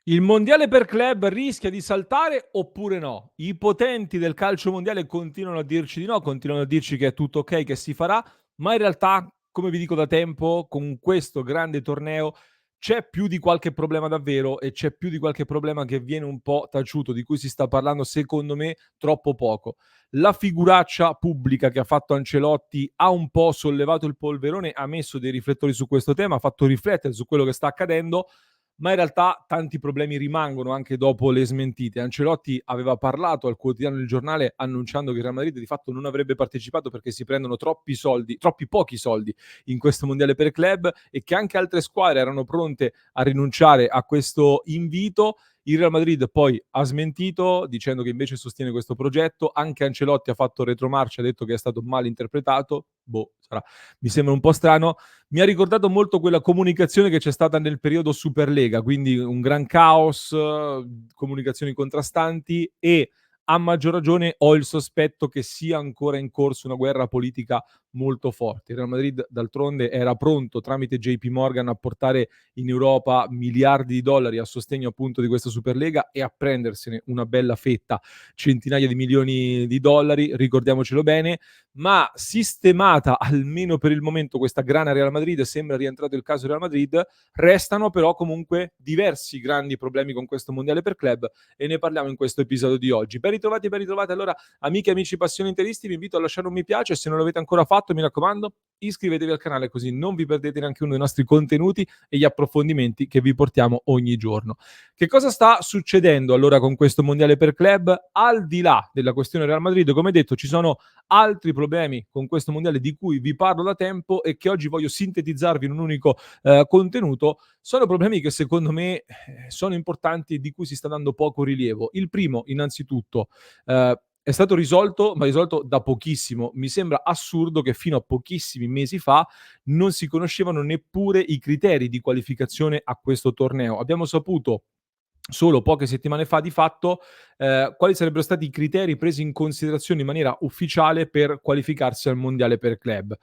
Il mondiale per club rischia di saltare oppure no? I potenti del calcio mondiale continuano a dirci di no, continuano a dirci che è tutto ok, che si farà, ma in realtà, come vi dico da tempo, con questo grande torneo c'è più di qualche problema davvero e c'è più di qualche problema che viene un po' taciuto, di cui si sta parlando secondo me troppo poco. La figuraccia pubblica che ha fatto Ancelotti ha un po' sollevato il polverone, ha messo dei riflettori su questo tema, ha fatto riflettere su quello che sta accadendo, ma in realtà tanti problemi rimangono anche dopo le smentite. Ancelotti aveva parlato al quotidiano Il Giornale annunciando che il Real Madrid di fatto non avrebbe partecipato perché si prendono troppi soldi, troppi pochi soldi in questo mondiale per club, e che anche altre squadre erano pronte a rinunciare a questo invito. Il Real Madrid poi ha smentito dicendo che invece sostiene questo progetto. Anche Ancelotti ha fatto retromarcia, ha detto che è stato mal interpretato. Boh, sarà. Mi sembra un po' strano. Mi ha ricordato molto quella comunicazione che c'è stata nel periodo Superlega, quindi un gran caos, comunicazioni contrastanti, e a maggior ragione ho il sospetto che sia ancora in corso una guerra politica molto forte. Il Real Madrid d'altronde era pronto tramite JP Morgan a portare in Europa miliardi di dollari a sostegno appunto di questa Superlega e a prendersene una bella fetta, centinaia di milioni di dollari, ricordiamocelo bene. Ma sistemata almeno per il momento questa grana Real Madrid, sembra rientrato il caso Real Madrid, restano però comunque diversi grandi problemi con questo mondiale per club e ne parliamo in questo episodio di oggi. Ben ritrovati allora amiche e amici passioni interisti, vi invito a lasciare un mi piace, se non l'avete ancora fatto mi raccomando iscrivetevi al canale così non vi perdete neanche uno dei nostri contenuti e gli approfondimenti che vi portiamo ogni giorno. Che cosa sta succedendo allora con questo mondiale per club? Al di là della questione Real Madrid, come detto, ci sono altri problemi con questo mondiale di cui vi parlo da tempo e che oggi voglio sintetizzarvi in un unico contenuto. Sono problemi che secondo me sono importanti e di cui si sta dando poco rilievo. Il primo, innanzitutto, è stato risolto, ma risolto da pochissimo. Mi sembra assurdo che fino a pochissimi mesi fa non si conoscevano neppure i criteri di qualificazione a questo torneo. Abbiamo saputo solo poche settimane fa di fatto quali sarebbero stati i criteri presi in considerazione in maniera ufficiale per qualificarsi al mondiale per club.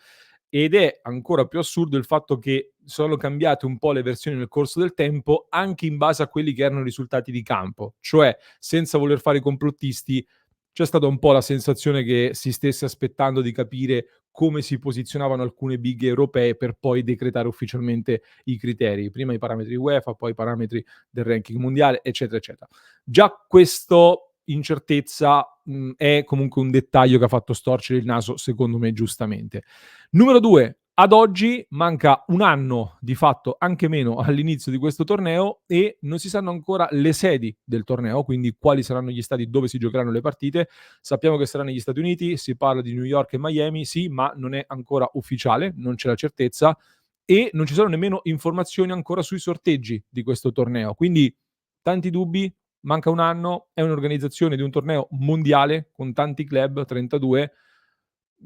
Ed è ancora più assurdo il fatto che sono cambiate un po' le versioni nel corso del tempo, anche in base a quelli che erano i risultati di campo. Cioè, senza voler fare i complottisti, c'è stata un po' la sensazione che si stesse aspettando di capire come si posizionavano alcune big europee per poi decretare ufficialmente i criteri. Prima i parametri UEFA, poi i parametri del ranking mondiale, eccetera, eccetera. Già questo incertezza è comunque un dettaglio che ha fatto storcere il naso, secondo me, giustamente. Numero 2, ad oggi manca un anno, di fatto anche meno, all'inizio di questo torneo e non si sanno ancora le sedi del torneo, quindi quali saranno gli stadi dove si giocheranno le partite. Sappiamo che sarà negli Stati Uniti, si parla di New York e Miami, sì, ma non è ancora ufficiale, non c'è la certezza e non ci sono nemmeno informazioni ancora sui sorteggi di questo torneo. Quindi tanti dubbi, manca un anno, è un'organizzazione di un torneo mondiale con tanti club, 32.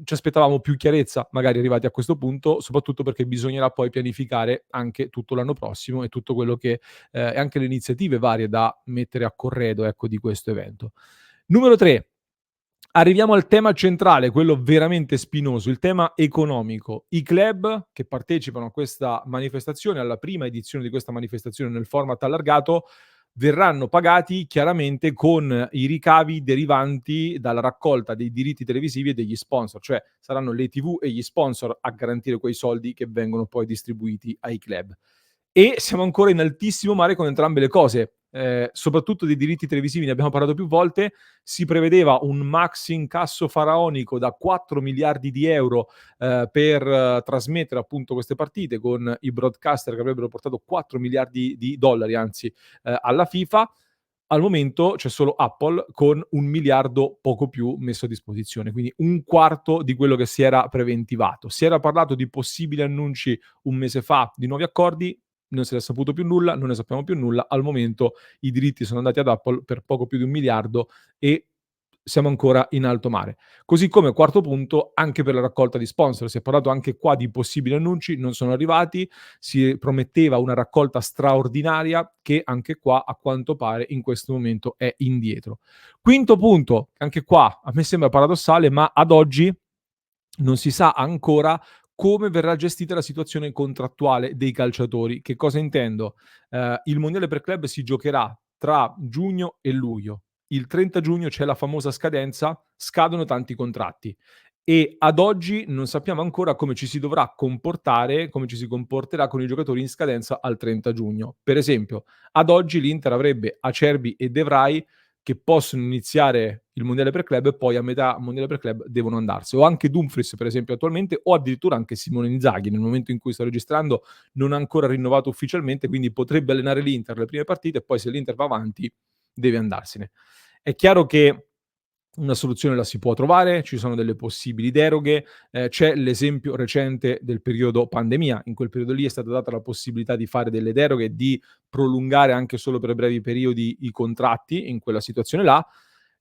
Ci aspettavamo più chiarezza, magari arrivati a questo punto, soprattutto perché bisognerà poi pianificare anche tutto l'anno prossimo e tutto quello che e anche le iniziative varie da mettere a corredo, ecco, di questo evento. Numero 3, arriviamo al tema centrale, quello veramente spinoso, il tema economico. I club che partecipano a questa manifestazione, alla prima edizione di questa manifestazione nel format allargato, verranno pagati chiaramente con i ricavi derivanti dalla raccolta dei diritti televisivi e degli sponsor, cioè saranno le TV e gli sponsor a garantire quei soldi che vengono poi distribuiti ai club. E siamo ancora in altissimo mare con entrambe le cose. Soprattutto dei diritti televisivi ne abbiamo parlato più volte, si prevedeva un maxi incasso faraonico da 4 miliardi di euro per trasmettere appunto queste partite con i broadcaster che avrebbero portato 4 miliardi di dollari, anzi, alla FIFA. Al momento c'è solo Apple con 1 miliardo poco più messo a disposizione, quindi un quarto di quello che si era preventivato. Si era parlato di possibili annunci un mese fa di nuovi accordi, non se ne è saputo più nulla, non ne sappiamo più nulla. Al momento i diritti sono andati ad Apple per poco più di 1 miliardo e siamo ancora in alto mare. Così come quarto punto, anche per la raccolta di sponsor. Si è parlato anche qua di possibili annunci, non sono arrivati, si prometteva una raccolta straordinaria che anche qua a quanto pare in questo momento è indietro. Quinto punto, anche qua a me sembra paradossale, ma ad oggi non si sa ancora come verrà gestita la situazione contrattuale dei calciatori. Che cosa intendo? Il mondiale per club si giocherà tra giugno e luglio. Il 30 giugno c'è la famosa scadenza, scadono tanti contratti e ad oggi non sappiamo ancora come ci si dovrà comportare, come ci si comporterà con i giocatori in scadenza al 30 giugno. Per esempio, ad oggi l'Inter avrebbe Acerbi e De Vrij che possono iniziare il mondiale per club e poi a metà mondiale per club devono andarsi. O anche Dumfries, per esempio, attualmente, o addirittura anche Simone Inzaghi, nel momento in cui sto registrando, non ha ancora rinnovato ufficialmente, quindi potrebbe allenare l'Inter le prime partite e poi se l'Inter va avanti deve andarsene. È chiaro che una soluzione la si può trovare, ci sono delle possibili deroghe, c'è l'esempio recente del periodo pandemia, in quel periodo lì è stata data la possibilità di fare delle deroghe, di prolungare anche solo per brevi periodi i contratti in quella situazione là.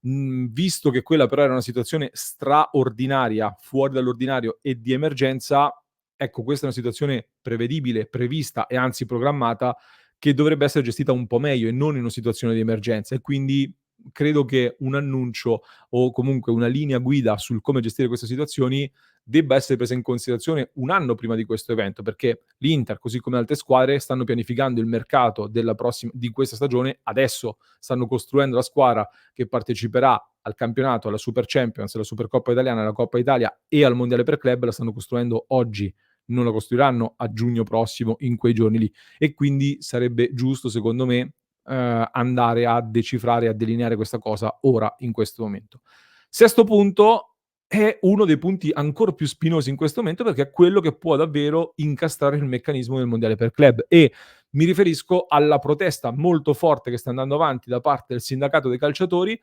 Visto che quella però era una situazione straordinaria, fuori dall'ordinario e di emergenza, ecco questa è una situazione prevedibile, prevista e anzi programmata che dovrebbe essere gestita un po' meglio e non in una situazione di emergenza e quindi credo che un annuncio o comunque una linea guida sul come gestire queste situazioni debba essere presa in considerazione un anno prima di questo evento, perché l'Inter, così come altre squadre, stanno pianificando il mercato di questa stagione adesso, stanno costruendo la squadra che parteciperà al campionato, alla Super Champions, alla Supercoppa italiana, alla Coppa Italia e al Mondiale per club, la stanno costruendo oggi, non la costruiranno a giugno prossimo in quei giorni lì e quindi sarebbe giusto secondo me andare a decifrare, a delineare questa cosa ora, in questo momento. Sesto punto è uno dei punti ancora più spinosi in questo momento perché è quello che può davvero incastrare il meccanismo del mondiale per club e mi riferisco alla protesta molto forte che sta andando avanti da parte del sindacato dei calciatori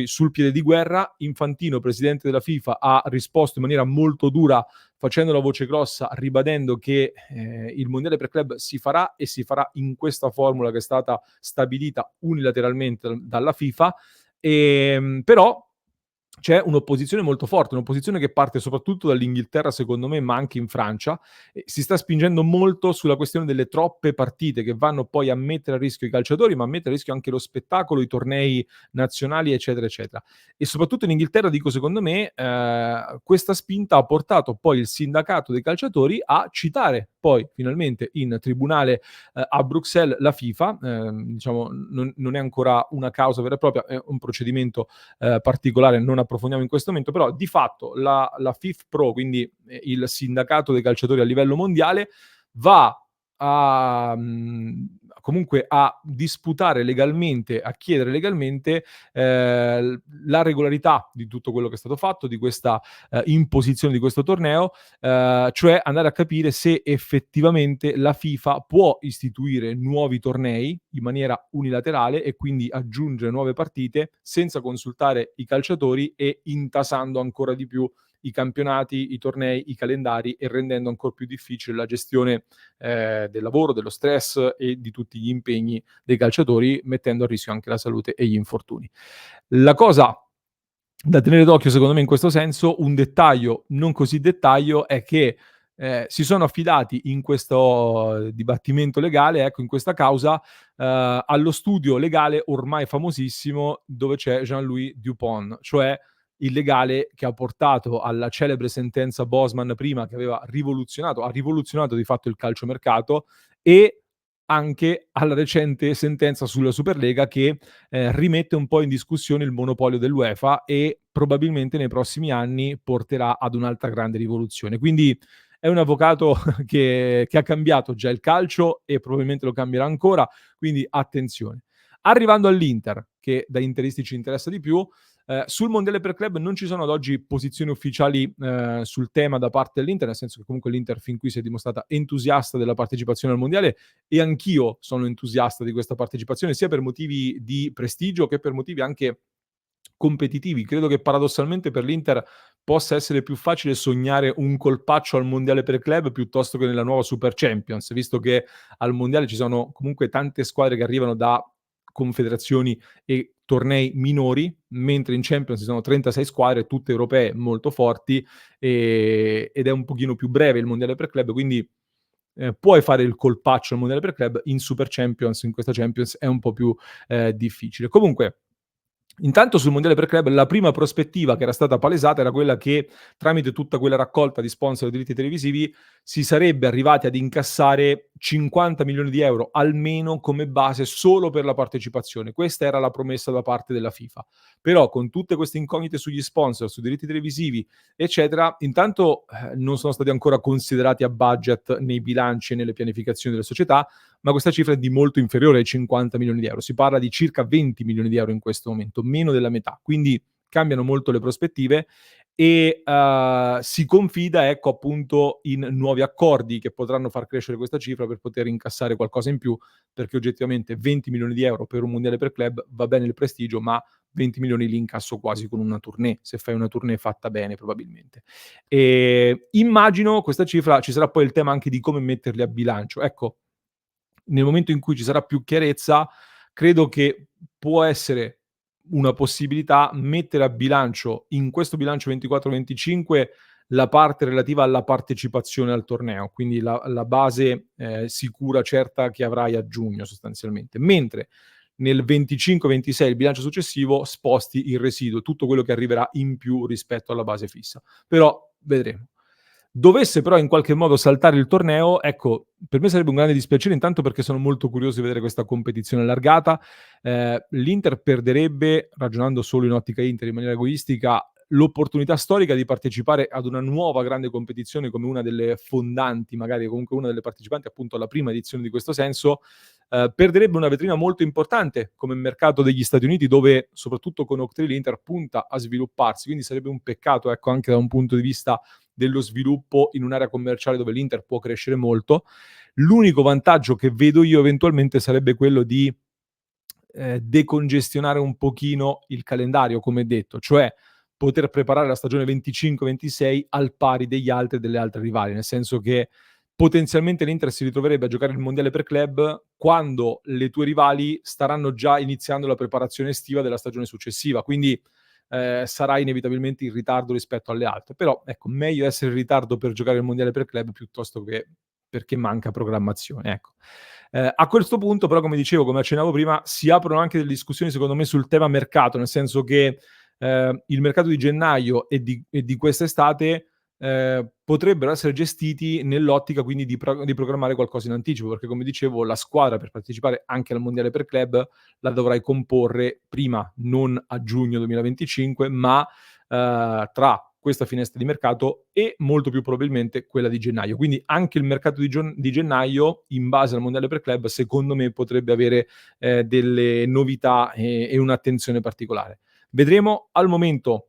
sul piede di guerra. Infantino, presidente della FIFA, ha risposto in maniera molto dura facendo la voce grossa, ribadendo che il mondiale per club si farà e si farà in questa formula che è stata stabilita unilateralmente dalla FIFA. Però c'è un'opposizione molto forte, un'opposizione che parte soprattutto dall'Inghilterra, secondo me, ma anche in Francia. E si sta spingendo molto sulla questione delle troppe partite che vanno poi a mettere a rischio i calciatori, ma a mettere a rischio anche lo spettacolo, i tornei nazionali, eccetera, eccetera. E soprattutto in Inghilterra, dico secondo me, questa spinta ha portato poi il sindacato dei calciatori a citare poi finalmente in tribunale a Bruxelles la FIFA, diciamo non è ancora una causa vera e propria, è un procedimento particolare, non approfondiamo in questo momento, però di fatto la FIFPro, quindi il sindacato dei calciatori a livello mondiale, va a comunque a disputare legalmente, a chiedere legalmente la regolarità di tutto quello che è stato fatto, di questa imposizione di questo torneo, cioè andare a capire se effettivamente la FIFA può istituire nuovi tornei in maniera unilaterale e quindi aggiungere nuove partite senza consultare i calciatori e intasando ancora di più i campionati, i tornei, i calendari e rendendo ancora più difficile la gestione del lavoro, dello stress e di tutti gli impegni dei calciatori, mettendo a rischio anche la salute e gli infortuni. La cosa da tenere d'occhio secondo me in questo senso, un dettaglio non così dettaglio, è che si sono affidati in questo dibattimento legale, ecco, in questa causa, allo studio legale ormai famosissimo dove c'è Jean-Louis Dupont, cioè il legale che ha portato alla celebre sentenza Bosman prima che ha rivoluzionato di fatto il calciomercato e anche alla recente sentenza sulla Superlega che rimette un po' in discussione il monopolio dell'UEFA e probabilmente nei prossimi anni porterà ad un'altra grande rivoluzione. Quindi è un avvocato che ha cambiato già il calcio e probabilmente lo cambierà ancora, quindi attenzione. Arrivando all'Inter, che da interisti ci interessa di più, sul mondiale per club non ci sono ad oggi posizioni ufficiali sul tema da parte dell'Inter, nel senso che comunque l'Inter fin qui si è dimostrata entusiasta della partecipazione al mondiale e anch'io sono entusiasta di questa partecipazione, sia per motivi di prestigio che per motivi anche competitivi. Credo che paradossalmente per l'Inter possa essere più facile sognare un colpaccio al mondiale per club piuttosto che nella nuova Super Champions, visto che al mondiale ci sono comunque tante squadre che arrivano da confederazioni e tornei minori, mentre in Champions ci sono 36 squadre, tutte europee molto forti, ed è un pochino più breve il mondiale per club, quindi puoi fare il colpaccio al mondiale per club, in Super Champions, in questa Champions è un po' più difficile. Comunque Intanto sul mondiale per club la prima prospettiva che era stata palesata era quella che tramite tutta quella raccolta di sponsor e diritti televisivi si sarebbe arrivati ad incassare 50 milioni di euro almeno come base solo per la partecipazione. Questa era la promessa da parte della FIFA. Però con tutte queste incognite sugli sponsor, sui diritti televisivi, eccetera, intanto non sono stati ancora considerati a budget nei bilanci e nelle pianificazioni delle società, ma questa cifra è di molto inferiore ai 50 milioni di euro. Si parla di circa 20 milioni di euro in questo momento, meno della metà. Quindi cambiano molto le prospettive e si confida, ecco, appunto, in nuovi accordi che potranno far crescere questa cifra per poter incassare qualcosa in più, perché oggettivamente 20 milioni di euro per un mondiale per club va bene il prestigio, ma 20 milioni li incasso quasi con una tournée, se fai una tournée fatta bene probabilmente. Immagino questa cifra, ci sarà poi il tema anche di come metterli a bilancio. Ecco, nel momento in cui ci sarà più chiarezza, credo che può essere una possibilità mettere a bilancio, in questo bilancio 24-25, la parte relativa alla partecipazione al torneo, quindi la base, sicura, certa che avrai a giugno sostanzialmente. Mentre nel 25-26, il bilancio successivo, sposti il residuo, tutto quello che arriverà in più rispetto alla base fissa. Però vedremo. Dovesse però in qualche modo saltare il torneo, ecco, per me sarebbe un grande dispiacere, intanto perché sono molto curioso di vedere questa competizione allargata. L'Inter perderebbe, ragionando solo in ottica Inter in maniera egoistica, l'opportunità storica di partecipare ad una nuova grande competizione come una delle fondanti, magari comunque una delle partecipanti appunto alla prima edizione di questo senso. Perderebbe una vetrina molto importante come il mercato degli Stati Uniti, dove soprattutto con Oaktree l'Inter punta a svilupparsi, quindi sarebbe un peccato, ecco, anche da un punto di vista dello sviluppo in un'area commerciale dove l'Inter può crescere molto. L'unico vantaggio che vedo io eventualmente sarebbe quello di decongestionare un pochino il calendario, come detto, cioè poter preparare la stagione 25-26 al pari degli altri e delle altre rivali, nel senso che potenzialmente l'Inter si ritroverebbe a giocare il mondiale per club quando le tue rivali staranno già iniziando la preparazione estiva della stagione successiva, quindi sarai inevitabilmente in ritardo rispetto alle altre. Però ecco, meglio essere in ritardo per giocare il mondiale per club piuttosto che perché manca programmazione, ecco. A questo punto però, come dicevo, come accennavo prima, si aprono anche delle discussioni secondo me sul tema mercato, nel senso che il mercato di gennaio e di quest'estate potrebbero essere gestiti nell'ottica quindi di programmare qualcosa in anticipo, perché come dicevo la squadra per partecipare anche al mondiale per club la dovrai comporre prima, non a giugno 2025, ma tra questa finestra di mercato e molto più probabilmente quella di gennaio. Quindi anche il mercato di gennaio, in base al mondiale per club, secondo me potrebbe avere delle novità e un'attenzione particolare. Vedremo. Al momento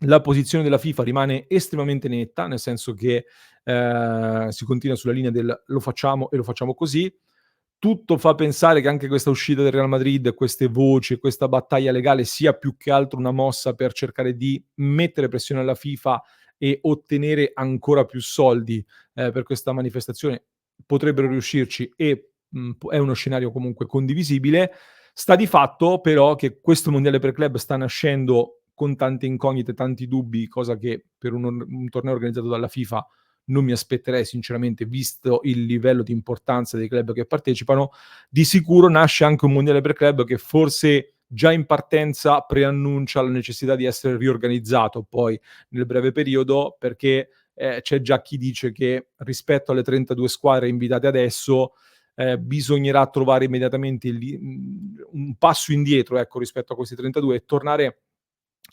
la posizione della FIFA rimane estremamente netta, nel senso che si continua sulla linea del lo facciamo e lo facciamo così. Tutto fa pensare che anche questa uscita del Real Madrid, queste voci e questa battaglia legale sia più che altro una mossa per cercare di mettere pressione alla FIFA e ottenere ancora più soldi per questa manifestazione. Potrebbero riuscirci e è uno scenario comunque condivisibile. Sta di fatto però che questo mondiale per club sta nascendo con tante incognite, tanti dubbi, cosa che per un torneo organizzato dalla FIFA non mi aspetterei sinceramente, visto il livello di importanza dei club che partecipano. Di sicuro nasce anche un mondiale per club che forse già in partenza preannuncia la necessità di essere riorganizzato poi nel breve periodo, perché c'è già chi dice che rispetto alle 32 squadre invitate adesso bisognerà trovare immediatamente un passo indietro, ecco, rispetto a questi 32 e tornare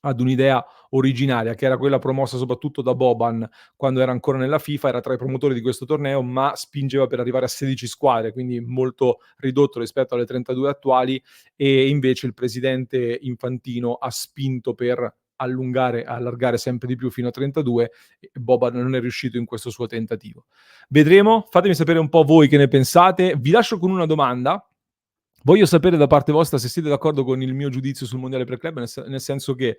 ad un'idea originaria, che era quella promossa soprattutto da Boban quando era ancora nella FIFA, era tra i promotori di questo torneo, ma spingeva per arrivare a 16 squadre, quindi molto ridotto rispetto alle 32 attuali, e invece il presidente Infantino ha spinto per allargare sempre di più fino a 32 e Boban non è riuscito in questo suo tentativo. Vedremo, fatemi sapere un po' voi che ne pensate. Vi lascio con una domanda. Voglio sapere da parte vostra se siete d'accordo con il mio giudizio sul mondiale per club, nel senso che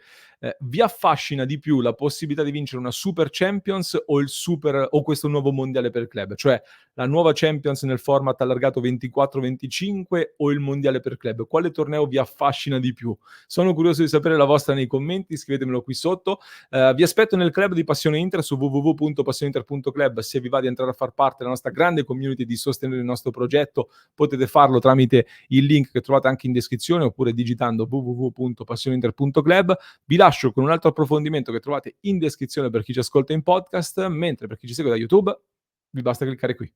vi affascina di più la possibilità di vincere una Super Champions o questo nuovo mondiale per club? Cioè la nuova Champions nel format allargato 24-25 o il mondiale per club? Quale torneo vi affascina di più? Sono curioso di sapere la vostra nei commenti, scrivetemelo qui sotto. Vi aspetto nel club di Passione Inter su www.passioneinter.club. Se vi va di entrare a far parte della nostra grande community, di sostenere il nostro progetto, potete farlo tramite il link che trovate anche in descrizione oppure digitando www.passioneinter.club. Vi lascio con un altro approfondimento che trovate in descrizione per chi ci ascolta in podcast, mentre per chi ci segue da YouTube vi basta cliccare qui.